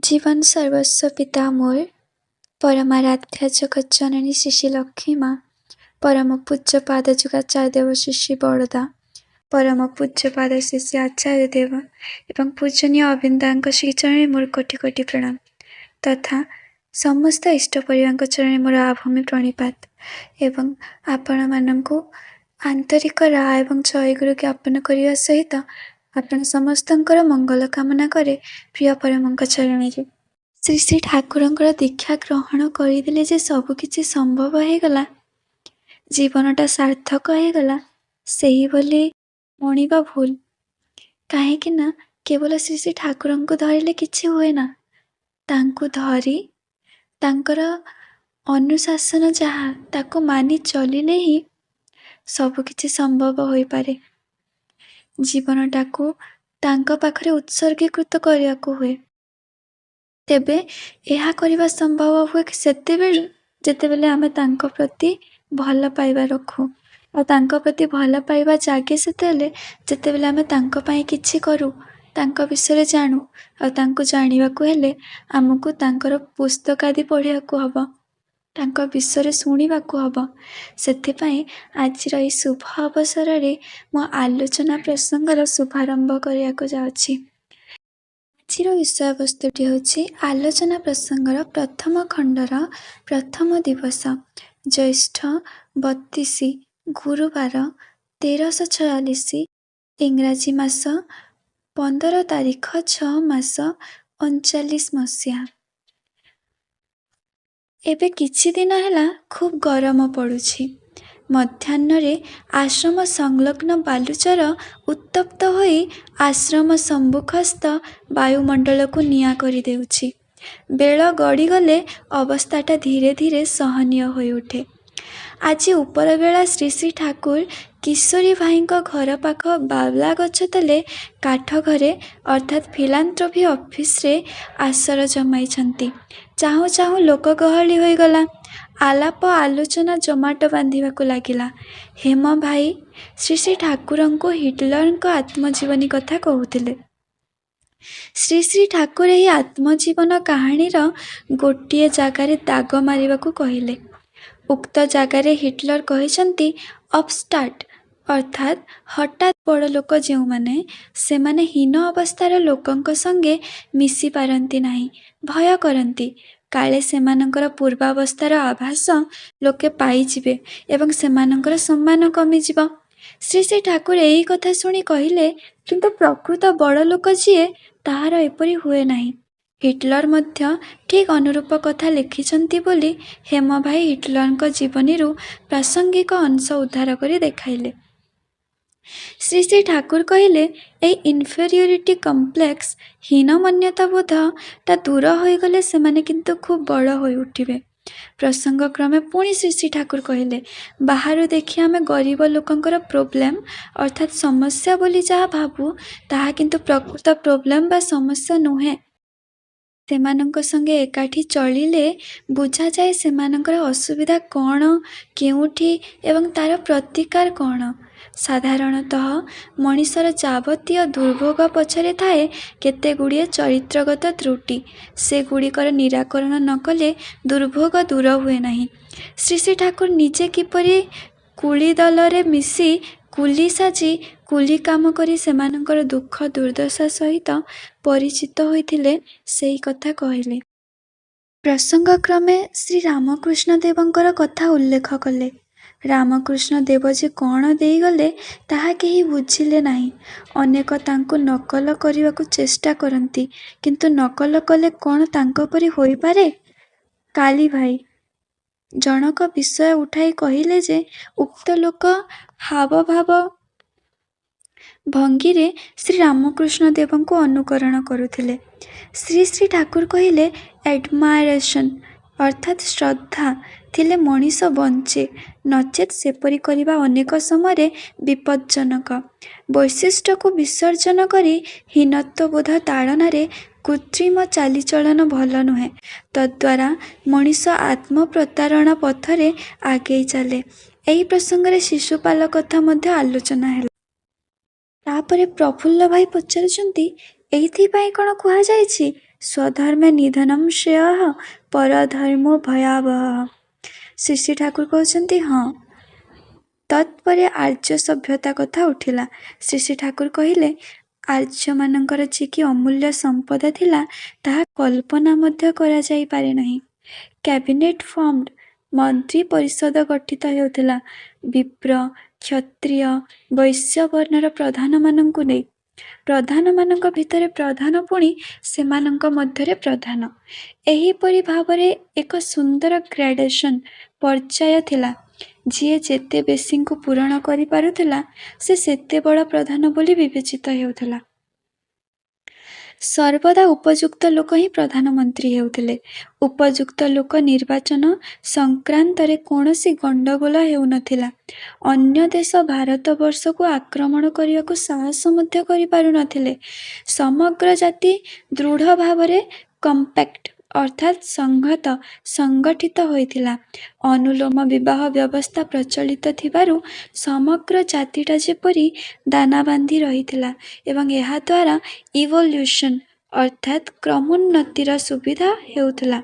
जीवन सर्वस्व पिता मोर, परमाराध्या जगत जननी शिशि लक्ष्मी माँ, परम पूज्य पाद जुगाचार्य देव शिशि बड़दा, परम पूज्य पाद शिशि आचार्य देव एवं पूजनीय अविंदांक श्रीचरण मोर कोटि कोटि प्रणाम तथा समस्त इष्ट परिवार चरण मोर आभूमि प्रणिपात एवं आपण मानक आंतरिक राय एवं जयगुरु ज्ञापन करने सहित आपण समस्तंकर मंगल कामना करे प्रिय परमंक चरण श्री श्री ठाकुरंकर दीक्षा ग्रहण करदेले जे सबकिछि संभव हो गला, जीवनटा सार्थक हो गला, सही बोली मणिबा भूल। काहेकि ना केवल श्री श्री ठाकुरंको धरिले किछि हुए ना, तांको धरी तांकर अनुशासन जहाँ ताको मानि चलिले ही सबकिछि संभव हो पारे। जीवनटाको तांको पाखरे उत्सर्गीकृत करियाको हुए। तेबे यह करवा संभव हुए कि सेतेबेले जेतेबेले आमे तांको प्रति भल पाइबा रखू और तांको प्रति भल पाइबा जागे सेतेबेले जेतेबेले आमे तांको पई किछि करू, तांको विषय जानू और तांको जानिबाकू हेले आमको तांकर पुस्तक आदि पढ़ियाकू हबो, तांको विषय शुणिबाकू हबो। सेथिपई आजिर ई शुभ अवसर रे मो आलोचना प्रसंगर शुभारंभ करियाकू जाउछि। आजिर विषय वस्तुटी होछि आलोचना प्रसंगर प्रथम खंडर प्रथम दिवस ज्येष्ठ 32 गुरुवार 1346 इंग्राजी मास 15 तारीख 6 मास 39 मसीहा। एबे किछि दिन हैला खूब गरम पड़ुछि। मध्याह्न आश्रम संलग्न बालुचर उत्तप्त होई आश्रम सम्मुखस्थ वायुमंडल को निया करि देउछि। बेल गड़ी गले अवस्थाटा धीरे धीरे सहनीय होई उठे। आज उपर बेला श्री श्री ठाकुर किशोरी भाई घर पाख बावला गछ तले काठ घरे अर्थात फिलांथ्रोपी ऑफिस रे आसर जमाई चाहू चाहू लोक गहली हो गला। आलाप आलोचना जमाट बांधिबाकू लागिला। हेम भाई श्री श्री ठाकुर को हिटलर आत्मजीवनी कथा कहूतिले। श्री श्री ठाकुर यही आत्मजीवन कहानी गोटे जगार दाग मारिबाकू कहिले। उक्त जगार हिटलर कहते अपस्टार्ट अर्थात हठात बड़ लोक जो माने से माने हीन अवस्थार लोकंक संगे मिसी पारंती नाही, भय करती काले सेमानंकर पूर्वावस्थार आभास लोके पाइजिबे एवं सेमानंकर सम्मान कमिजिब। श्री श्री ठाकुर यही कथा शुणी कहिले किंतु प्रकृत बड़ लोक जीए ताहार एपरी हुए नाही। हिटलर मध्य ठीक अनुरूप कथा लिखिछंती बोली हेम भाई हिटलर जीवनी प्रासंगिक अंश उद्धार करी देखाइले। श्री श्री ठाकुर कहले ए इनफेरियोरिटी कम्प्लेक्स हीन मान्यता बोध ता दूर हो गले से माने किंतु खूब बड़ हो उठिबे। प्रसंग क्रमे पुणी श्री श्री ठाकुर कहले बाहर देखि आमे गरीब लोकंकर प्रोब्लेम अर्थात समस्या बोली जहाँ भाबू ताहा किंतु प्रकृत प्रोब्लेम बा समस्या नुहे। सेमानंक संगे एकाठी चलिले बुझा जाए सेमानंकर असुविधा कौन केउठी एवं तार प्रतिकार कौन। साधारणतः मनीषर जावतीय दुर्भोग पछरे थाए केते गुड़िए चरित्रगत त्रुटि, से गुड़िकर निराकरण न कले दुर्भोग दूर हुए नहीं। श्री श्री ठाकुर निजे किपरि कुली दलरे मिसी कुली साजी कुली काम करी सेमानंकर दुख दुर्दशा सहित परिचित होइथिले सेई कथा कहले। प्रसंग क्रमे श्री रामकृष्ण देवंकर कथा उल्लेख कले। रामकृष्ण देव जे कौन देई गले ताहा केही बुझिले नाही। अनेक तांको नकल करिवाकू चेष्टा करंती किंतु नकल कले कौन तांको परि होई पारे। काली भाई जनक विषय उठाई कहिले जे उक्त लोक हाव भाव भंगी रे श्री रामकृष्ण देव को अनुकरण करुथिले। श्री श्री ठाकुर कहिले एडमायरेशन अर्थात श्रद्धा थिले मनीष बंचे, नचेत सेपरी करिबा अनेक समय विपज्जनक। वैशिष्ट को विसर्जन करी हीनत्व बोध ताड़ना कृत्रिम चालीचलन भल नुहे। तद्वारा मनीष आत्म प्रतारणा पथरे आगे चले। यही प्रसंग शिशुपाल कथा मध्य आलोचना है। तापरे प्रफुल्ल भाई पचारुचंती एइथिपाई कौन कहुछि स्वधर्मे निधनम श्रेयः परधर्मो भयावह। ଶ୍ରୀ ଶ୍ରୀ ଠାକୁର କହୁଛନ୍ତି ହଁ। ତତ୍ପରେ ଆର୍ଯ୍ୟ ସଭ୍ୟତା କଥା ଉଠିଲା। ଶ୍ରୀ ଶ୍ରୀ ଠାକୁର କହିଲେ ଆର୍ଯ୍ୟମାନଙ୍କର ଯେ କି ଅମୂଲ୍ୟ ସମ୍ପଦ ଥିଲା ତାହା କଳ୍ପନା ମଧ୍ୟ କରାଯାଇପାରେ ନାହିଁ। କ୍ୟାବିନେଟ୍ ଫର୍ମଡ୍, ମନ୍ତ୍ରୀ ପରିଷଦ ଗଠିତ ହେଉଥିଲା ବିପ୍ର, କ୍ଷତ୍ରିୟ, ବୈଶ୍ୟ ବର୍ଣ୍ଣର ପ୍ରଧାନମାନଙ୍କୁ ନେଇ। ପ୍ରଧାନମାନଙ୍କ ଭିତରେ ପ୍ରଧାନ ପୁଣି ସେମାନଙ୍କ ମଧ୍ୟରେ ପ୍ରଧାନ। ଏହିପରି ଭାବରେ ଏକ ସୁନ୍ଦର ଗ୍ରାଡେସନ୍ ପର୍ଯ୍ୟାୟ ଥିଲା। ଯିଏ ଯେତେ ବେଶୀଙ୍କୁ ପୂରଣ କରିପାରୁଥିଲା ସେ ସେତେ ବଡ଼ ପ୍ରଧାନ ବୋଲି ବିବେଚିତ ହେଉଥିଲା। ସର୍ବଦା ଉପଯୁକ୍ତ ଲୋକ ହିଁ ପ୍ରଧାନମନ୍ତ୍ରୀ ହେଉଥିଲେ। ଉପଯୁକ୍ତ ଲୋକ ନିର୍ବାଚନ ସଂକ୍ରାନ୍ତରେ କୌଣସି ଗଣ୍ଡଗୋଳ ହେଉନଥିଲା। ଅନ୍ୟ ଦେଶ ଭାରତବର୍ଷକୁ ଆକ୍ରମଣ କରିବାକୁ ସାହସ ମଧ୍ୟ କରିପାରୁନଥିଲେ। ସମଗ୍ର ଜାତି ଦୃଢ଼ ଭାବରେ କମ୍ପାକ୍ଟ ଅର୍ଥାତ୍ ସଂଗଠିତ ହୋଇଥିଲା। ଅନୁଲୋମ ବିବାହ ବ୍ୟବସ୍ଥା ପ୍ରଚଳିତ ଥିବାରୁ ସମଗ୍ର ଜାତିଟା ଯେପରି ଦାନା ବାନ୍ଧି ରହିଥିଲା ଏବଂ ଏହାଦ୍ୱାରା ଇଭଲ୍ୟୁସନ୍ ଅର୍ଥାତ୍ କ୍ରମୋନ୍ନତିର ସୁବିଧା ହେଉଥିଲା।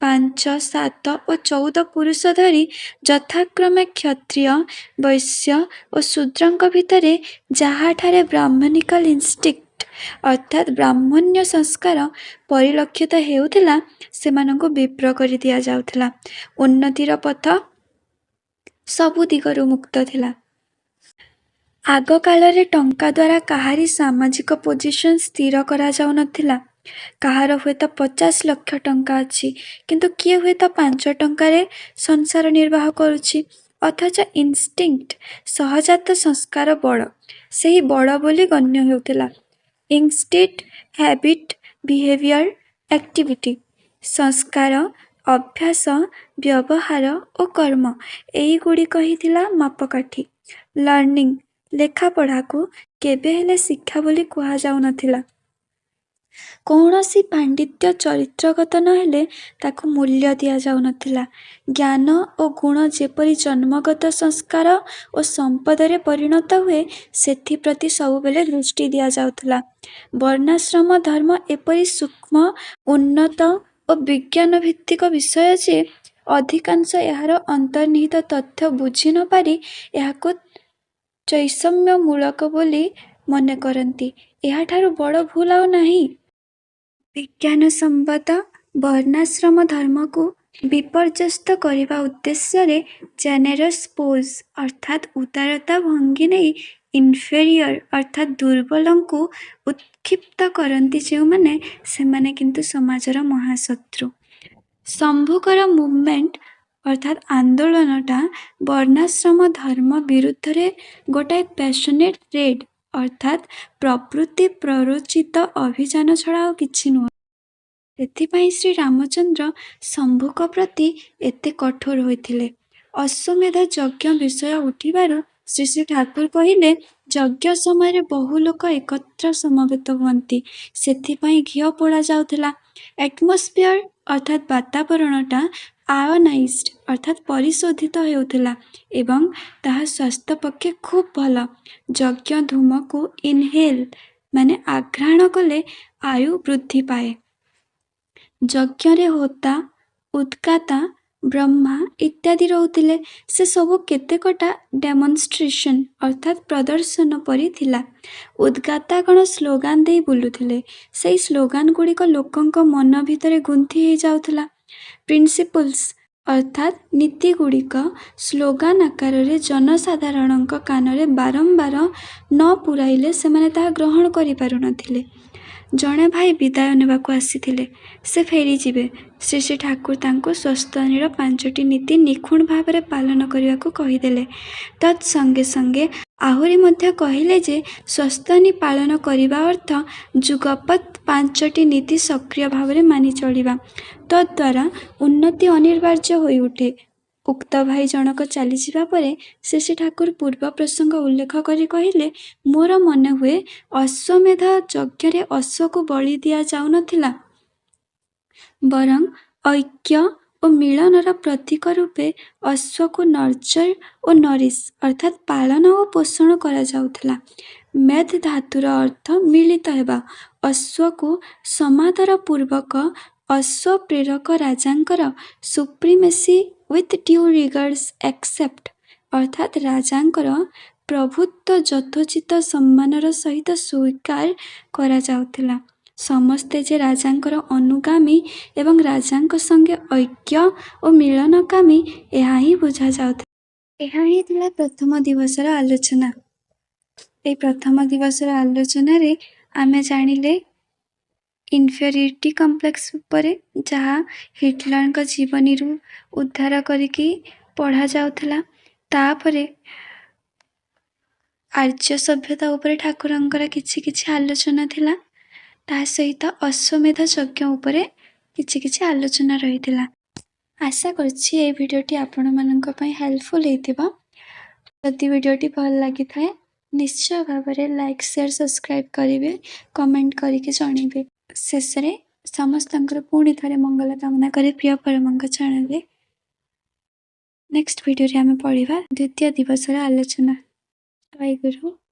5, 7 ଓ 14 ପୁରୁଷ ଧରି ଯଥାକ୍ରମେ କ୍ଷତ୍ରିୟ, ବୈଶ୍ୟ ଓ ଶୂଦ୍ରଙ୍କ ଭିତରେ ଯାହାଠାରେ ବ୍ରାହ୍ମଣିକାଲ ଇନଷ୍ଟିକ୍ଟ ଅର୍ଥାତ୍ ବ୍ରାହ୍ମଣ୍ୟ ସଂସ୍କାର ପରିଲକ୍ଷିତ ହେଉଥିଲା ସେମାନଙ୍କୁ ବିପ୍ର କରି ଦିଆଯାଉଥିଲା। ଉନ୍ନତିର ପଥ ସବୁ ଦିଗରୁ ମୁକ୍ତ ଥିଲା। ଆଗକାଳରେ ଟଙ୍କା ଦ୍ୱାରା କାହାରି ସାମାଜିକ ପୋଜିସନ୍ ସ୍ଥିର କରାଯାଉନଥିଲା। କାହାର ହୁଏତ 50 ଲକ୍ଷ ଟଙ୍କା ଅଛି କିନ୍ତୁ କିଏ ହୁଏତ 5 ଟଙ୍କାରେ ସଂସାର ନିର୍ବାହ କରୁଛି। ଅଥଚ ଇନଷ୍ଟିଙ୍କ୍ଟ ସହଜାତ ସଂସ୍କାର ବଡ଼, ସେହି ବଡ଼ ବୋଲି ଗଣ୍ୟ ହେଉଥିଲା। ଇନଷ୍ଟିଙ୍କ୍ଟ, ହ୍ୟାବିଟ୍, ବିହେଭିୟର, ଆକ୍ଟିଭିଟି, ସଂସ୍କାର, ଅଭ୍ୟାସ, ବ୍ୟବହାର ଓ କର୍ମ ଏଇଗୁଡ଼ିକ ହିଁ ଥିଲା ମାପକାଠି। ଲର୍ଣ୍ଣିଂ, ଲେଖାପଢ଼ାକୁ କେବେ ହେଲେ ଶିକ୍ଷା ବୋଲି କୁହାଯାଉନଥିଲା। କୌଣସି ପାଣ୍ଡିତ୍ୟ ଚରିତ୍ରଗତ ନହେଲେ ତାକୁ ମୂଲ୍ୟ ଦିଆଯାଉନଥିଲା। ଜ୍ଞାନ ଓ ଗୁଣ ଯେପରି ଜନ୍ମଗତ ସଂସ୍କାର ଓ ସମ୍ପଦରେ ପରିଣତ ହୁଏ ସେଥିପ୍ରତି ସବୁବେଳେ ଦୃଷ୍ଟି ଦିଆଯାଉଥିଲା। ବର୍ଣ୍ଣାଶ୍ରମ ଧର୍ମ ଏପରି ସୂକ୍ଷ୍ମ, ଉନ୍ନତ ଓ ବିଜ୍ଞାନଭିତ୍ତିକ ବିଷୟ ଯେ ଅଧିକାଂଶ ଏହାର ଅନ୍ତର୍ନିହିତ ତଥ୍ୟ ବୁଝି ନ ପାରି ଏହାକୁ ଚୈଷମ୍ୟମୂଳକ ବୋଲି ମନେ କରନ୍ତି। ଏହାଠାରୁ ବଡ଼ ଭୁଲ ଆଉ ନାହିଁ। ବିଜ୍ଞାନସମ୍ମତ ବର୍ଣ୍ଣାଶ୍ରମ ଧର୍ମକୁ ବିପର୍ଯ୍ୟସ୍ତ କରିବା ଉଦ୍ଦେଶ୍ୟରେ ଜେନେରସ୍ ପୋଜ୍ ଅର୍ଥାତ୍ ଉଦାରତା ଭଙ୍ଗୀ ନେଇ ଇନଫେରିୟର ଅର୍ଥାତ୍ ଦୁର୍ବଳଙ୍କୁ ଉତ୍କ୍ଷିପ୍ତ କରନ୍ତି ଯେଉଁମାନେ ସେମାନେ କିନ୍ତୁ ସମାଜର ମହାଶତ୍ରୁ। ଶମ୍ଭୁଙ୍କର ମୁଭମେଣ୍ଟ ଅର୍ଥାତ୍ ଆନ୍ଦୋଳନଟା ବର୍ଣ୍ଣାଶ୍ରମ ଧର୍ମ ବିରୁଦ୍ଧରେ ଗୋଟାଏ ପ୍ୟାସନେଟ୍ ରେଡ୍ ଅର୍ଥାତ୍ ପ୍ରବୃତ୍ତି ପ୍ରରୋଚିତ ଅଭିଯାନ ଛଡ଼ା ଆଉ କିଛି ନୁହେଁ। ସେଥିପାଇଁ ଶ୍ରୀରାମଚନ୍ଦ୍ର ଶମ୍ଭୁଙ୍କ ପ୍ରତି ଏତେ କଠୋର ହୋଇଥିଲେ। ଅଶ୍ୱମେଧ ଯଜ୍ଞ ବିଷୟ ଉଠିବାରୁ ଶ୍ରୀ ଶ୍ରୀ ଠାକୁର କହିଲେ ଯଜ୍ଞ ସମୟରେ ବହୁ ଲୋକ ଏକତ୍ର ସମବେତ ହୁଅନ୍ତି, ସେଥିପାଇଁ ଘିଅ ପୋଡ଼ା ଯାଉଥିଲା। ଆଟମସ୍ଫିୟର ଅର୍ଥାତ୍ ବାତାବରଣଟା ଆୟନାଇଜ୍ଡ ଅର୍ଥାତ୍ ପରିଶୋଧିତ ହେଉଥିଲା ଏବଂ ତାହା ସ୍ୱାସ୍ଥ୍ୟ ପକ୍ଷେ ଖୁବ୍ ଭଲ। ଯଜ୍ଞ ଧୂମକୁ ଇନହେଲ୍ ମାନେ ଆଘ୍ରାଣ କଲେ ଆୟୁ ବୃଦ୍ଧି ପାଏ। ଯଜ୍ଞରେ ହୋତା, ଉଦ୍ଗାତା, ବ୍ରହ୍ମା ଇତ୍ୟାଦି ରହୁଥିଲେ। ସେ ସବୁ କେତେକଟା ଡେମନଷ୍ଟ୍ରେସନ୍ ଅର୍ଥାତ୍ ପ୍ରଦର୍ଶନ ପରି ଥିଲା। ଉଦ୍ଗାତାଗଣ ସ୍ଲୋଗାନ ଦେଇ ବୁଲୁଥିଲେ। ସେହି ସ୍ଲୋଗାନଗୁଡ଼ିକ ଲୋକଙ୍କ ମନ ଭିତରେ ଗୁନ୍ଥି ହେଇଯାଉଥିଲା। ପ୍ରିନ୍ସିପଲ୍ସ ଅର୍ଥାତ୍ ନୀତିଗୁଡ଼ିକ ସ୍ଲୋଗାନ ଆକାରରେ ଜନସାଧାରଣଙ୍କ କାନରେ ବାରମ୍ବାର ନ ପୁରାଇଲେ ସେମାନେ ତାହା ଗ୍ରହଣ କରିପାରୁନଥିଲେ। ଜଣେ ଭାଇ ବିଦାୟ ନେବାକୁ ଆସିଥିଲେ। ସେ ଫେରିଯିବେ। ଶ୍ରୀ ଶ୍ରୀ ଠାକୁର ତାଙ୍କୁ ସ୍ୱସ୍ତନୀର 5ଟି ନୀତି ନିଖୁଣ ଭାବରେ ପାଳନ କରିବାକୁ କହିଦେଲେ। ତତ୍ ସଙ୍ଗେ ସଙ୍ଗେ ଆହୁରି ମଧ୍ୟ କହିଲେ ଯେ ସ୍ୱସ୍ତନୀ ପାଳନ କରିବା ଅର୍ଥ ଯୁଗପତ୍ 5ଟି ନୀତି ସକ୍ରିୟ ଭାବରେ ମାନି ଚଳିବା। ତଦ୍ଦ୍ୱାରା ଉନ୍ନତି ଅନିବାର୍ଯ୍ୟ ହୋଇଉଠେ। ଉକ୍ତ ଭାଇ ଜଣକ ଚାଲିଯିବା ପରେ ଶ୍ରୀ ଶ୍ରୀ ଠାକୁର ପୂର୍ବ ପ୍ରସଙ୍ଗ ଉଲ୍ଲେଖ କରି କହିଲେ, ମୋର ମନେହୁଏ ଅଶ୍ୱମେଧ ଯଜ୍ଞରେ ଅଶ୍ୱକୁ ବଳି ଦିଆଯାଉନଥିଲା, ବରଂ ଐକ୍ୟ ଓ ମିଳନର ପ୍ରତୀକ ରୂପେ ଅଶ୍ୱକୁ ନର୍ଚର ଓ ନରିଶ ଅର୍ଥାତ୍ ପାଳନ ଓ ପୋଷଣ କରାଯାଉଥିଲା। ମେଧ୍ ଧାତୁର ଅର୍ଥ ମିଳିତ ହେବା, ଅଶ୍ୱକୁ ସମାଦର ପୂର୍ବକ ଅଶ୍ୱ ପ୍ରେରକ ରାଜାଙ୍କର ସୁପ୍ରିମେସି ୱିଥ୍ ଡ୍ୟୁ ରିଗାର୍ଡସ୍ ଏକ୍ସେପ୍ଟ ଅର୍ଥାତ୍ ରାଜାଙ୍କର ପ୍ରଭୁତ୍ୱ ଯଥୋଚିତ ସମ୍ମାନର ସହିତ ସ୍ୱୀକାର କରାଯାଉଥିଲା। ସମସ୍ତେ ଯେ ରାଜାଙ୍କର ଅନୁଗାମୀ ଏବଂ ରାଜାଙ୍କ ସଙ୍ଗେ ଐକ୍ୟ ଓ ମିଳନକାମୀ ଏହା ହିଁ ବୁଝାଯାଉଥିଲା। ଏହା ହିଁ ଥିଲା ପ୍ରଥମ ଦିବସର ଆଲୋଚନା। ଏହି ପ୍ରଥମ ଦିବସର ଆଲୋଚନାରେ ଆମେ ଜାଣିଲେ ଇନଫେରିୟରିଟି କମ୍ପ୍ଲେକ୍ସ ଉପରେ, ଯାହା ହିଟଲରଙ୍କ ଜୀବନୀରୁ ଉଦ୍ଧାର କରିକି ପଢ଼ାଯାଉଥିଲା। ତାପରେ ଆର୍ଯ୍ୟ ସଭ୍ୟତା ଉପରେ ଠାକୁରଙ୍କର କିଛି କିଛି ଆଲୋଚନା ଥିଲା। ତା ସହିତ ଅଶ୍ୱମେଧ ଯଜ୍ଞ ଉପରେ କିଛି କିଛି ଆଲୋଚନା ରହିଥିଲା। ଆଶା କରୁଛି এই ଭିଡ଼ିଓଟି ଆପଣମାନଙ୍କ ପାଇଁ ହେଲ୍ପଫୁଲ୍ ହେଇଥିବ। ଯଦି ଭିଡ଼ିଓଟି ଭଲ ଲାଗିଥାଏ ନିଶ୍ଚୟ ଭାବରେ ଲାଇକ୍, ସେୟାର, ସବସ୍କ୍ରାଇବ୍ କରିବେ, କମେଣ୍ଟ କରିକି ଜଣାଇବେ। ଶେଷରେ ସମସ୍ତଙ୍କର ପୁଣି ଥରେ ମଙ୍ଗଳ କାମନା କରି ପ୍ରିୟ ପରମଙ୍କ ଚରଣରେ ନେକ୍ସଟ ଭିଡ଼ିଓରେ ଆମେ ପଢ଼ିବା ଦ୍ୱିତୀୟ ଦିବସର ଆଲୋଚନା। ଜୟ ଗୁରୁ।